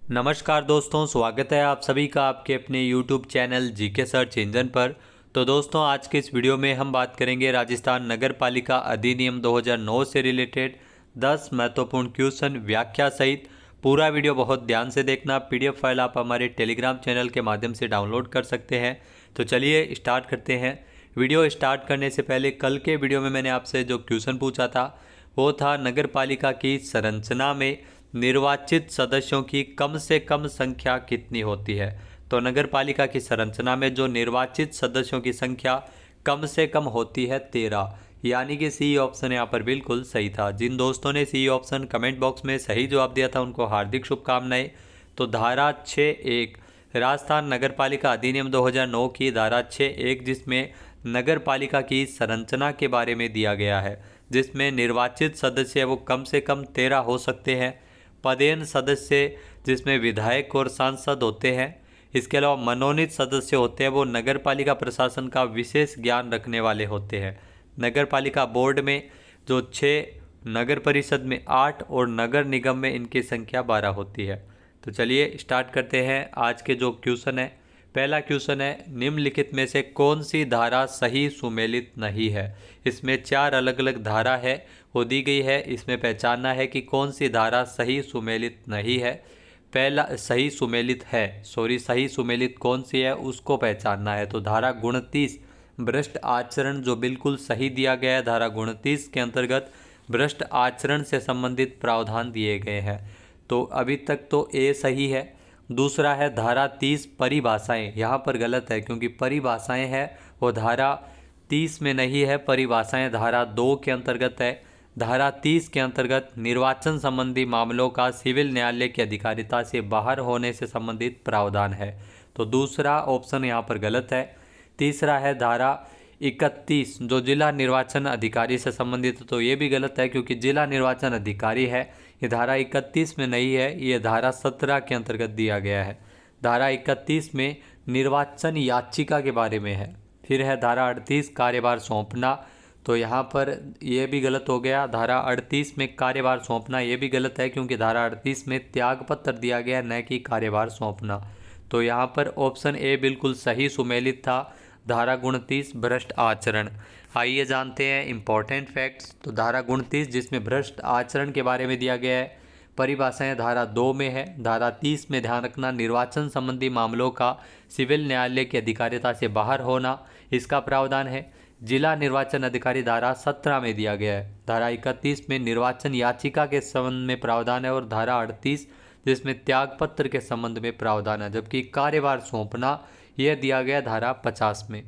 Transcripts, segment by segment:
नमस्कार दोस्तों, स्वागत है आप सभी का आपके अपने YouTube channel GK search engine पर। तो दोस्तों, आज के इस वीडियो में हम बात करेंगे राजस्थान नगर पालिका अधिनियम 2009 से रिलेटेड 10 महत्वपूर्ण क्वेश्चन व्याख्या सहित। पूरा वीडियो बहुत ध्यान से देखना। PDF फाइल आप हमारे टेलीग्राम चैनल के माध्यम से डाउनलोड कर सकते हैं। तो चलिए स्टार्ट करते हैं। वीडियो स्टार्ट करने से पहले कल के वीडियो में मैंने आपसे जो क्वेश्चन पूछा था वो था नगर पालिका की संरचना में निर्वाचित सदस्यों की कम से कम संख्या कितनी होती है। तो नगर पालिका की संरचना में जो निर्वाचित सदस्यों की संख्या कम से कम होती है 13, यानी कि सी ऑप्शन यहाँ पर बिल्कुल सही था। जिन दोस्तों ने सी ऑप्शन कमेंट बॉक्स में सही जवाब दिया था उनको हार्दिक शुभकामनाएं। तो धारा 6(1) राजस्थान नगर पालिका अधिनियम 2009 की धारा 6(1 जिसमें नगर पालिका की संरचना के बारे में दिया गया है, जिसमें निर्वाचित सदस्य वो कम से कम 13 हो सकते हैं। पदेन सदस्य जिसमें विधायक और सांसद होते हैं। इसके अलावा मनोनीत सदस्य होते हैं वो नगर पालिका प्रशासन का विशेष ज्ञान रखने वाले होते हैं। नगर पालिका बोर्ड में जो 6, नगर परिषद में 8 और नगर निगम में इनकी संख्या 12 होती है। तो चलिए स्टार्ट करते हैं आज के जो क्वेश्चन है। पहला क्वेश्चन है, निम्नलिखित में से कौन सी धारा सही सुमेलित नहीं है। इसमें 4 अलग अलग धारा है वो दी गई है। इसमें पहचानना है कि कौन सी धारा सही सुमेलित नहीं है। पहला सही सुमेलित है, सही सुमेलित कौन सी है उसको पहचानना है। तो धारा 29 भ्रष्ट आचरण जो बिल्कुल सही दिया गया है। धारा 29 के अंतर्गत भ्रष्ट आचरण से संबंधित प्रावधान दिए गए हैं। तो अभी तक तो ए सही है। दूसरा है धारा 30 परिभाषाएं, यहाँ पर गलत है क्योंकि परिभाषाएं है वो धारा 30 में नहीं है। परिभाषाएं धारा 2 के अंतर्गत है। धारा 30 के अंतर्गत निर्वाचन संबंधी मामलों का सिविल न्यायालय की अधिकारिता से बाहर होने से संबंधित प्रावधान है। तो दूसरा ऑप्शन यहाँ पर गलत है। तीसरा है धारा 31 जो जिला निर्वाचन अधिकारी से संबंधित है। तो ये भी गलत है क्योंकि जिला निर्वाचन अधिकारी है, ये धारा 31 में नहीं है, ये धारा 17 के अंतर्गत दिया गया है। धारा 31 में निर्वाचन याचिका के बारे में है। फिर है धारा 38 कार्यभार सौंपना, तो यहाँ पर यह भी गलत हो गया। धारा 38 में कार्यभार सौंपना ये भी गलत है क्योंकि धारा 38 में त्यागपत्र दिया गया न कि कार्यभार सौंपना। तो यहाँ पर ऑप्शन ए बिल्कुल सही सुमेलित था, धारा 29 भ्रष्ट आचरण। आइए जानते हैं इम्पॉर्टेंट फैक्ट्स। तो धारा 29 जिसमें भ्रष्ट आचरण के बारे में दिया गया है, परिभाषाएं धारा 2 में है। धारा 30 में ध्यान रखना निर्वाचन संबंधी मामलों का सिविल न्यायालय की अधिकारिता से बाहर होना, इसका प्रावधान है। जिला निर्वाचन अधिकारी धारा 17 में दिया गया है। धारा 31 में निर्वाचन याचिका के संबंध में प्रावधान है और धारा 38 जिसमें त्यागपत्र के संबंध में प्रावधान है, जबकि कार्यभार सौंपना यह दिया गया धारा 50 में।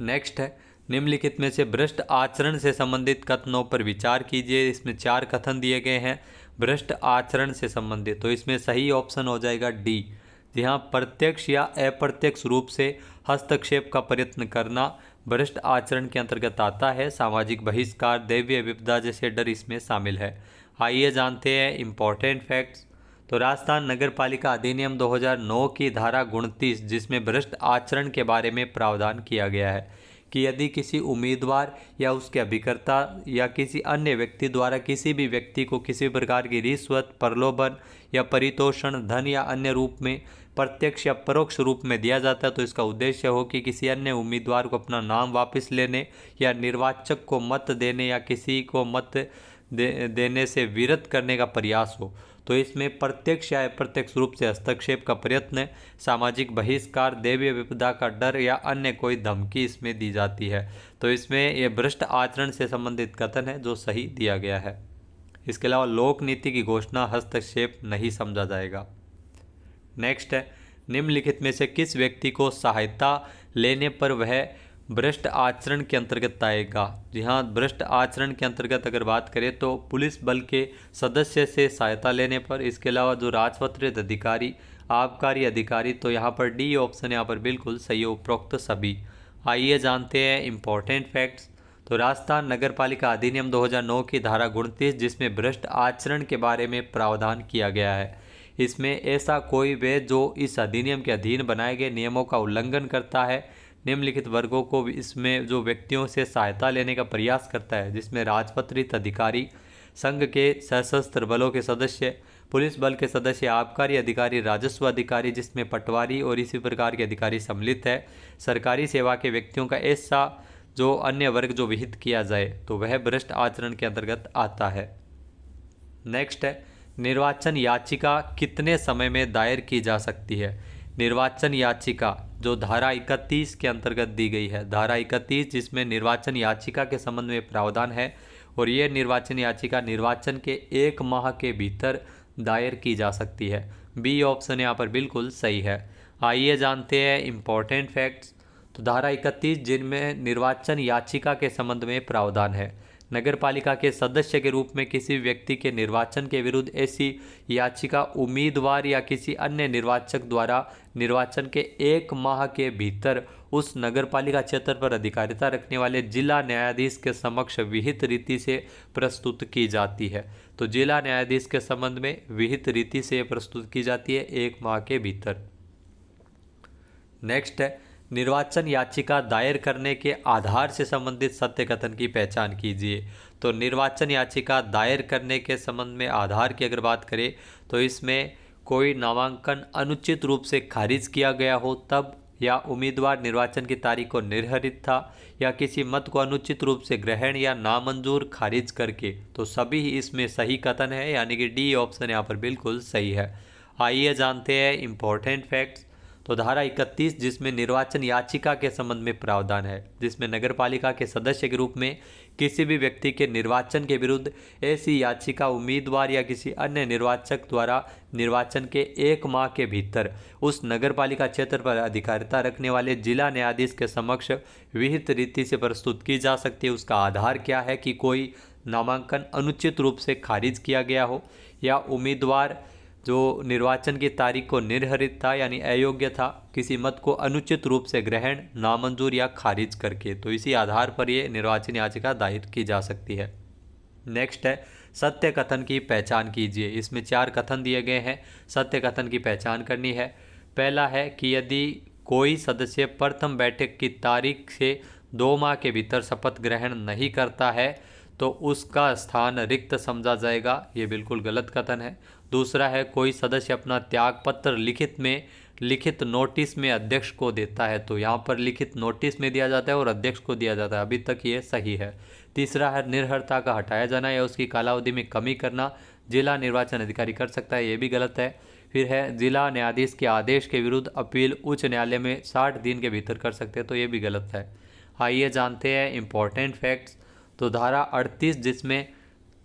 नेक्स्ट है, निम्नलिखित में से भ्रष्ट आचरण से संबंधित कथनों पर विचार कीजिए। इसमें 4 कथन दिए गए हैं भ्रष्ट आचरण से संबंधित। तो इसमें सही ऑप्शन हो जाएगा डी। जी हाँ, प्रत्यक्ष या अप्रत्यक्ष रूप से हस्तक्षेप का प्रयत्न करना भ्रष्ट आचरण के अंतर्गत आता है। सामाजिक बहिष्कार, दैवीय विपदा जैसे डर इसमें शामिल है। आइए जानते हैं इम्पॉर्टेंट फैक्ट्स। तो राजस्थान नगर पालिका अधिनियम 2009 की धारा 29 जिसमें भ्रष्ट आचरण के बारे में प्रावधान किया गया है कि यदि किसी उम्मीदवार या उसके अभिकर्ता या किसी अन्य व्यक्ति द्वारा किसी भी व्यक्ति को किसी प्रकार की रिश्वत, प्रलोभन या परितोषण धन या अन्य रूप में प्रत्यक्ष या परोक्ष रूप में दिया जाता है, तो इसका उद्देश्य हो कि किसी अन्य उम्मीदवार को अपना नाम वापस लेने या निर्वाचक को मत देने या किसी को मत देने से विरत करने का प्रयास हो, तो इसमें प्रत्यक्ष या अप्रत्यक्ष रूप से हस्तक्षेप का प्रयत्न, सामाजिक बहिष्कार, दैवीय विपदा का डर या अन्य कोई धमकी इसमें दी जाती है। तो इसमें यह भ्रष्ट आचरण से संबंधित कथन है जो सही दिया गया है। इसके अलावा लोक नीति की घोषणा हस्तक्षेप नहीं समझा जाएगा। नेक्स्ट है, निम्नलिखित में से किस व्यक्ति को सहायता लेने पर वह भ्रष्ट आचरण के अंतर्गत आएगा। जी हाँ, भ्रष्ट आचरण के अंतर्गत अगर बात करें तो पुलिस बल के सदस्य से सहायता लेने पर। इसके अलावा जो राजपत्रित अधिकारी, आबकारी अधिकारी, तो यहाँ पर डी ऑप्शन यहाँ पर बिल्कुल सही, उपरोक्त सभी। आइए जानते हैं इम्पॉर्टेंट फैक्ट्स। तो राजस्थान नगर पालिका अधिनियम 2009 की धारा 29 जिसमें भ्रष्ट आचरण के बारे में प्रावधान किया गया है, इसमें ऐसा कोई वे जो इस अधिनियम के अधीन बनाए गए नियमों का उल्लंघन करता है निम्नलिखित वर्गों को इसमें जो व्यक्तियों से सहायता लेने का प्रयास करता है, जिसमें राजपत्रित अधिकारी, संघ के सशस्त्र बलों के सदस्य, पुलिस बल के सदस्य आबकारी अधिकारी, राजस्व अधिकारी जिसमें पटवारी और इसी प्रकार के अधिकारी सम्मिलित है। सरकारी सेवा के व्यक्तियों का ऐसा जो अन्य वर्ग जो विहित किया जाए तो वह भ्रष्ट आचरण के अंतर्गत आता है। नेक्स्ट है, निर्वाचन याचिका कितने समय में दायर की जा सकती है। निर्वाचन याचिका जो धारा 31 के अंतर्गत दी गई है, धारा 31 जिसमें निर्वाचन याचिका के संबंध में प्रावधान है, और यह निर्वाचन याचिका निर्वाचन के 1 माह के भीतर दायर की जा सकती है। बी ऑप्शन यहाँ पर बिल्कुल सही है। आइए जानते हैं इम्पोर्टेंट फैक्ट्स। तो धारा 31 जिनमें निर्वाचन याचिका के संबंध में प्रावधान है, नगर पालिका के सदस्य के रूप में किसी व्यक्ति के निर्वाचन के विरुद्ध ऐसी याचिका उम्मीदवार या किसी अन्य निर्वाचक द्वारा निर्वाचन के 1 माह के भीतर उस नगर पालिका क्षेत्र पर अधिकारिता रखने वाले जिला न्यायाधीश के समक्ष विहित रीति से प्रस्तुत की जाती है। तो जिला न्यायाधीश के संबंध में विहित रीति से प्रस्तुत की जाती है 1 माह के भीतर। नेक्स्ट है, निर्वाचन याचिका दायर करने के आधार से संबंधित सत्य कथन की पहचान कीजिए। तो निर्वाचन याचिका दायर करने के संबंध में आधार की अगर बात करें तो इसमें कोई नामांकन अनुचित रूप से खारिज किया गया हो तब, या उम्मीदवार निर्वाचन की तारीख को निर्धारित था, या किसी मत को अनुचित रूप से ग्रहण या नामंजूर खारिज करके, तो सभी इसमें सही कथन है, यानी कि डी ऑप्शन यहाँ पर बिल्कुल सही है। आइए जानते हैं इम्पोर्टेंट फैक्ट्स। तो धारा 31 जिसमें निर्वाचन याचिका के संबंध में प्रावधान है, जिसमें नगर पालिका के सदस्य के रूप में किसी भी व्यक्ति के निर्वाचन के विरुद्ध ऐसी याचिका उम्मीदवार या किसी अन्य निर्वाचक द्वारा निर्वाचन के 1 माह के भीतर उस नगर पालिका क्षेत्र पर अधिकारिता रखने वाले जिला न्यायाधीश के समक्ष विहित रीति से प्रस्तुत की जा सकती है। उसका आधार क्या है कि कोई नामांकन अनुचित रूप से खारिज किया गया हो, या उम्मीदवार जो निर्वाचन की तारीख को निर्धारित था यानी अयोग्य था, किसी मत को अनुचित रूप से ग्रहण, नामंजूर या खारिज करके, तो इसी आधार पर ये निर्वाचन याचिका दायर की जा सकती है। नेक्स्ट है, सत्य कथन की पहचान कीजिए। इसमें 4 कथन दिए गए हैं, सत्य कथन की पहचान करनी है। पहला है कि यदि कोई सदस्य प्रथम बैठक की तारीख से 2 माह के भीतर शपथ ग्रहण नहीं करता है तो उसका स्थान रिक्त समझा जाएगा, ये बिल्कुल गलत कथन है। दूसरा है, कोई सदस्य अपना त्यागपत्र लिखित नोटिस में अध्यक्ष को देता है, तो यहाँ पर लिखित नोटिस में दिया जाता है और अध्यक्ष को दिया जाता है, अभी तक ये सही है। तीसरा है, निर्भरता का हटाया जाना या उसकी कालावधि में कमी करना जिला निर्वाचन अधिकारी कर सकता है, ये भी गलत है। फिर है, जिला न्यायाधीश के आदेश के विरुद्ध अपील उच्च न्यायालय में 60 दिन के भीतर कर सकते हैं, तो ये भी गलत है। आइए जानते हैं इम्पोर्टेंट फैक्ट्स। तो धारा 38 जिसमें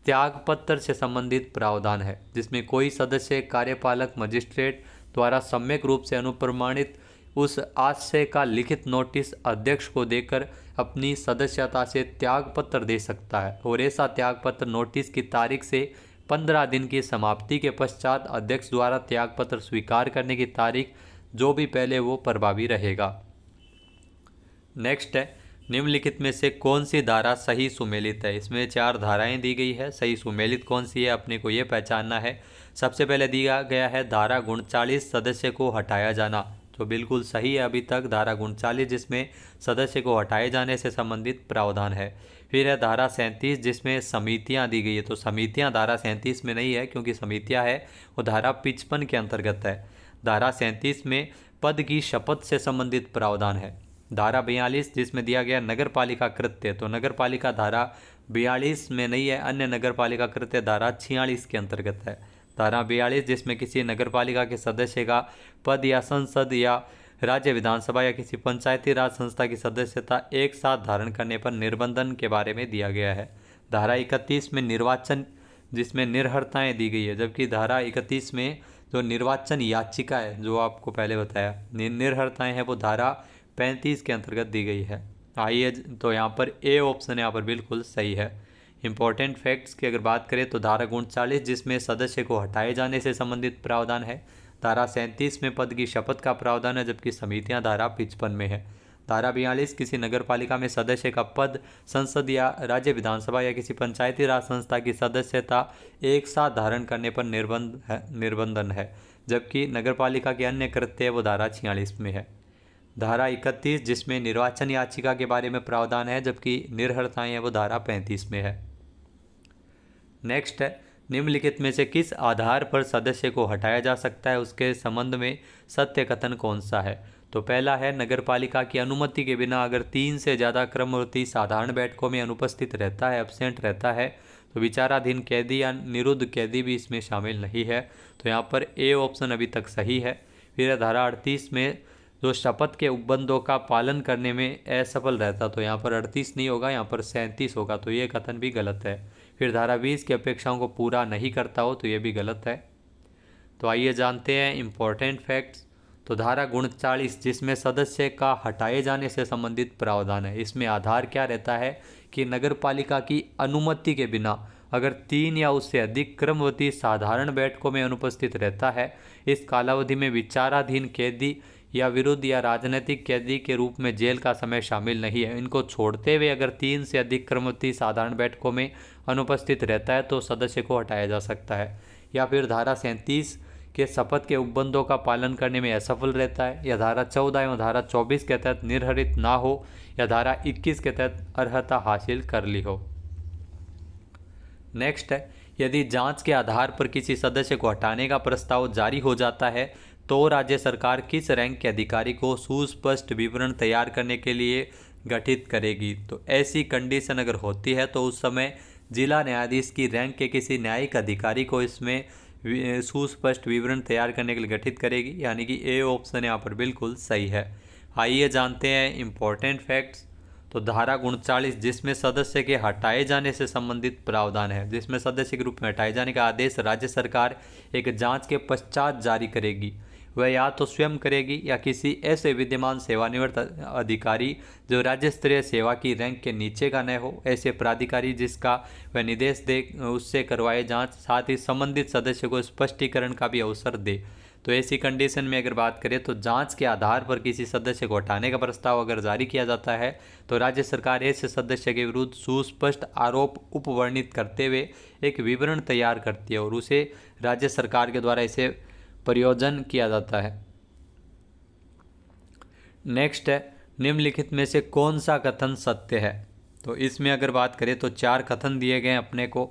त्यागपत्र से संबंधित प्रावधान है, जिसमें कोई सदस्य कार्यपालक मजिस्ट्रेट द्वारा सम्यक रूप से अनुप्रमाणित उस आशय का लिखित नोटिस अध्यक्ष को देकर अपनी सदस्यता से त्यागपत्र दे सकता है, और ऐसा त्यागपत्र नोटिस की तारीख से 15 दिन की समाप्ति के पश्चात अध्यक्ष द्वारा त्यागपत्र स्वीकार करने की तारीख जो भी पहले वो प्रभावी रहेगा। नेक्स्ट है, निम्नलिखित में से कौन सी धारा सही सुमेलित है। इसमें 4 धाराएं दी गई है, सही सुमेलित कौन सी है अपने को ये पहचानना है। सबसे पहले दिया गया है धारा 39 सदस्य को हटाया जाना, तो बिल्कुल सही है अभी तक धारा 39 जिसमें सदस्य को हटाए जाने से संबंधित प्रावधान है। फिर है धारा 37 जिसमें समितियां दी गई है, तो समितियां धारा 37 में नहीं है क्योंकि समितियां है वो धारा 55 के अंतर्गत है। धारा 37 में पद की शपथ से संबंधित प्रावधान है। धारा 42 जिसमें दिया गया नगर पालिका कृत्य, तो नगर पालिका धारा 42 में नहीं है, अन्य नगर पालिका कृत्य धारा 46 के अंतर्गत है। धारा 42 जिसमें किसी नगर पालिका के सदस्य का पद या संसद या राज्य विधानसभा या किसी पंचायती राज संस्था की सदस्यता एक साथ धारण करने पर निर्बंधन के बारे में दिया गया है। धारा 31 में निर्वाचन जिसमें निर्हरताएँ दी गई है, जबकि धारा 31 में जो निर्वाचन याचिका है जो आपको पहले बताया निर्हरताएँ हैं वो धारा 35 के अंतर्गत दी गई है। आइए तो यहाँ पर ए ऑप्शन यहाँ पर बिल्कुल सही है। इंपॉर्टेंट फैक्ट्स की अगर बात करें तो धारा 39 जिसमें सदस्य को हटाए जाने से संबंधित प्रावधान है। धारा 37 में पद की शपथ का प्रावधान है, जबकि समितियां धारा 55 में है। धारा 42 किसी नगर पालिका में सदस्य का पद संसद या राज्य विधानसभा या किसी पंचायती राज संस्था की सदस्यता एक साथ धारण करने पर निर्बंधन है, जबकि नगर पालिका के अन्य कृत्य वो धारा 46 में है। धारा 31 जिसमें निर्वाचन याचिका के बारे में प्रावधान है, जबकि निर्हरताएँ है वो धारा 35 में है। नेक्स्ट है, निम्नलिखित में से किस आधार पर सदस्य को हटाया जा सकता है, उसके संबंध में सत्य कथन कौन सा है। तो पहला है, नगरपालिका की अनुमति के बिना अगर 3 से ज़्यादा क्रमवती साधारण बैठकों में अनुपस्थित रहता है, एब्सेंट रहता है, तो विचाराधीन कैदी या निरुद्ध कैदी भी इसमें शामिल नहीं है। तो यहाँ पर ए ऑप्शन अभी तक सही है। फिर धारा 38 में जो शपथ के उपबंधों का पालन करने में असफल रहता, तो यहाँ पर 38 नहीं होगा, यहाँ पर 37 होगा, तो ये कथन भी गलत है। फिर धारा 20 की अपेक्षाओं को पूरा नहीं करता हो, तो ये भी गलत है। तो आइए जानते हैं इम्पोर्टेंट फैक्ट्स। तो धारा 39 जिसमें सदस्य का हटाए जाने से संबंधित प्रावधान है, इसमें आधार क्या रहता है कि नगरपालिका की अनुमति के बिना अगर 3 या उससे अधिक क्रमवती साधारण बैठकों में अनुपस्थित रहता है, इस कालावधि में विचाराधीन कैदी या विरुद्ध या राजनीतिक कैदी के रूप में जेल का समय शामिल नहीं है। इनको छोड़ते हुए अगर 3 से अधिक क्रमवती साधारण बैठकों में अनुपस्थित रहता है तो सदस्य को हटाया जा सकता है। या फिर धारा 37 के शपथ के उपबंधों का पालन करने में असफल रहता है, या धारा 14 एवं धारा 24 के तहत निर्हरित ना हो, या धारा 21 के तहत अर्हता हासिल कर ली हो। नेक्स्ट है, यदि जांच के आधार पर किसी सदस्य को हटाने का प्रस्ताव जारी हो जाता है तो राज्य सरकार किस रैंक के अधिकारी को सुस्पष्ट विवरण तैयार करने के लिए गठित करेगी। तो ऐसी कंडीशन अगर होती है तो उस समय जिला न्यायाधीश की रैंक के किसी न्यायिक अधिकारी को इसमें सुस्पष्ट विवरण तैयार करने के लिए गठित करेगी, यानी कि ए ऑप्शन यहाँ पर बिल्कुल सही है। आइए जानते हैं इम्पोर्टेंट फैक्ट्स। तो धारा 39 जिसमें सदस्य के हटाए जाने से संबंधित प्रावधान है, जिसमें सदस्य के रूप में हटाए जाने का आदेश राज्य सरकार एक जांच के पश्चात जारी करेगी। वह या तो स्वयं करेगी या किसी ऐसे विद्यमान सेवानिवृत्त अधिकारी जो राज्य स्तरीय सेवा की रैंक के नीचे का न हो, ऐसे प्राधिकारी जिसका वह निर्देश दे उससे करवाए जांच, साथ ही संबंधित सदस्य को स्पष्टीकरण का भी अवसर दे। तो ऐसी कंडीशन में अगर बात करें तो जांच के आधार पर किसी सदस्य को हटाने का प्रस्ताव अगर जारी किया जाता है तो राज्य सरकार ऐसे सदस्य के विरुद्ध सुस्पष्ट आरोप उपवर्णित करते हुए एक विवरण तैयार करती है और उसे राज्य सरकार के द्वारा इसे प्रयोजन किया जाता है। नेक्स्ट है, निम्नलिखित में से कौन सा कथन सत्य है। तो इसमें अगर बात करें तो 4 कथन दिए गए अपने को।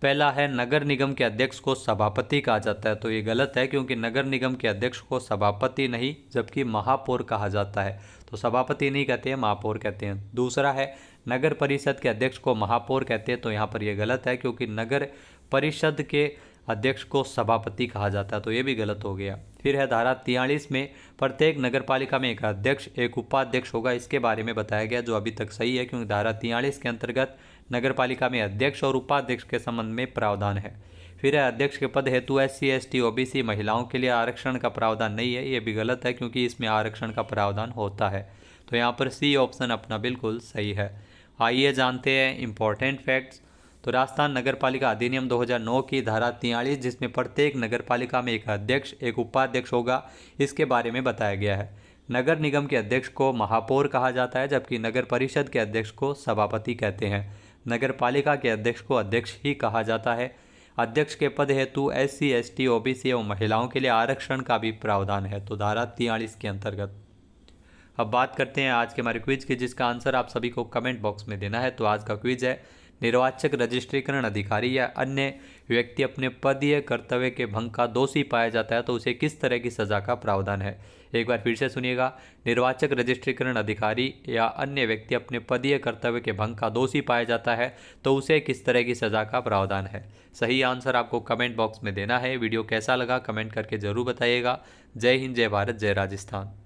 पहला है, नगर निगम के अध्यक्ष को सभापति कहा जाता है। तो ये गलत है क्योंकि नगर निगम के अध्यक्ष को सभापति नहीं जबकि महापौर कहा जाता है। तो सभापति नहीं कहते हैं, महापौर कहते हैं। दूसरा है, नगर परिषद के अध्यक्ष को महापौर कहते हैं। तो यहाँ पर ये गलत है क्योंकि नगर परिषद के अध्यक्ष को सभापति कहा जाता है, तो ये भी गलत हो गया। फिर है धारा 43 में प्रत्येक नगरपालिका में एक अध्यक्ष एक उपाध्यक्ष होगा, इसके बारे में बताया गया, जो अभी तक सही है क्योंकि धारा 43 के अंतर्गत नगरपालिका में अध्यक्ष और उपाध्यक्ष के संबंध में प्रावधान है। फिर है, अध्यक्ष के पद हेतु SC ST OBC महिलाओं के लिए आरक्षण का प्रावधान नहीं है, ये भी गलत है क्योंकि इसमें आरक्षण का प्रावधान होता है। तो यहाँ पर सी ऑप्शन अपना बिल्कुल सही है। आइए जानते हैं इम्पोर्टेंट फैक्ट्स। तो राजस्थान नगरपालिका अधिनियम 2009 की धारा 43 जिसमें प्रत्येक नगरपालिका में एक अध्यक्ष एक उपाध्यक्ष होगा, इसके बारे में बताया गया है। नगर निगम के अध्यक्ष को महापौर कहा जाता है जबकि नगर परिषद के अध्यक्ष को सभापति कहते हैं। नगरपालिका के अध्यक्ष को अध्यक्ष ही कहा जाता है। अध्यक्ष के पद हेतु SC ST OBC एवं महिलाओं के लिए आरक्षण का भी प्रावधान है, तो धारा 43 के अंतर्गत। अब बात करते हैं आज के हमारे क्विज की, जिसका आंसर आप सभी को कमेंट बॉक्स में देना है। तो आज का क्विज है, निर्वाचक रजिस्ट्रीकरण अधिकारी या अन्य व्यक्ति अपने पदीय कर्तव्य के भंग का दोषी पाया जाता है तो उसे किस तरह की सजा का प्रावधान है। एक बार फिर से सुनिएगा, निर्वाचक रजिस्ट्रीकरण अधिकारी या अन्य व्यक्ति अपने पदीय कर्तव्य के भंग का दोषी पाया जाता है तो उसे किस तरह की सजा का प्रावधान है। सही आंसर आपको कमेंट बॉक्स में देना है। वीडियो कैसा लगा कमेंट करके ज़रूर बताइएगा। जय हिंद, जय भारत, जय राजस्थान।